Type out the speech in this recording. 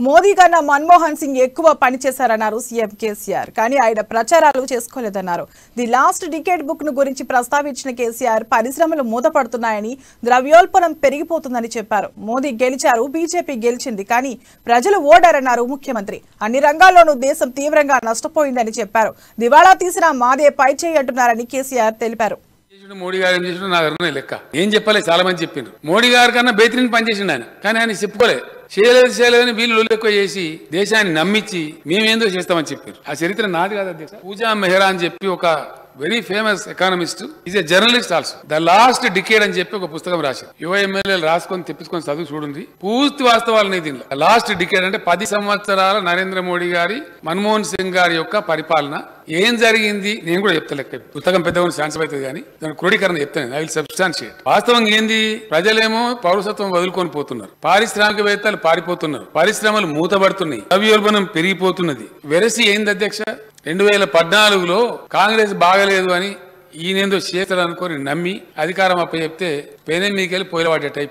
మోదీ కన్నా మన్మోహన్ సింగ్ ఎక్కువ పనిచేశారన్నారు సీఎం కేసీఆర్. కానీ ఆయన ప్రచారాలు చేసుకోలేదన్నారు. ది లాస్ట్ డికేడ్ బుక్ ను గురించి ప్రస్తావించిన కేసీఆర్ పరిశ్రమలు మూతపడుతున్నాయని, ద్రవ్యోల్బణం పెరిగిపోతుందని చెప్పారు. మోదీ గెలిచారు, బీజేపీ గెలిచింది, కానీ ప్రజలు ఓడారన్నారు ముఖ్యమంత్రి. అన్ని రంగాల్లోనూ దేశం తీవ్రంగా నష్టపోయిందని చెప్పారు. దివాళా తీసినా మాదే పై చేయంటున్నారని కేసీఆర్ తెలిపారు. మోడీ గారు ఏం చేసిన నాకు లెక్క ఏం చెప్పలే, చాలా మంది చెప్పిండ్రు. మోడీ గారి కన్నా బెహతరీన్ పనిచేసిండు ఆయన, కానీ ఆయన చెప్పుకోలే. చేయలేదని వీళ్ళు ఎక్కువ చేసి దేశాన్ని నమ్మించి మేమేందో చేస్తామని చెప్పారు. ఆ చరిత్ర నాది కాదు అధ్యక్ష. పూజా మెహ్రా అని చెప్పి ఒక very famous economist, is a journalist also. The last decade అని చెప్పి ఒక పుస్తకం రాశారు. యువ ఎమ్మెల్యేలు రాసుకొని తెప్పించుకొని చదువు చూడండి. పూర్తి వాస్తవాలని దీనిలో లాస్ట్ డికేడ్ అంటే 10 సంవత్సరాల నరేంద్ర మోడీ గారి, మన్మోహన్ సింగ్ గారి యొక్క పరిపాలన ఏం జరిగింది నేను కూడా చెప్తా. లెక్క పుస్తకం పెద్దగా ఛాన్స్ అవుతుంది, కానీ దాని క్రోడీకరణ చెప్తాను. I will substantiate. వాస్తవం ఏంది, ప్రజలేమో పౌరసత్వం వదులుకొని పోతున్నారు, పారిశ్రామికవేత్తలు పారిపోతున్నారు, పరిశ్రమలు మూతబడుతున్నాయి, ద్రవ్యోల్బణం పెరిగిపోతున్నది. వెరసి ఏంది అధ్యక్ష, 2014లో కాంగ్రెస్ బాగలేదు అని ఈయనేందో చేస్తాడు అనుకొని నమ్మి అధికారం అప్పచెప్తే పేనే మీకెళ్ళి పోయిలవాడేట అయిపోయింది.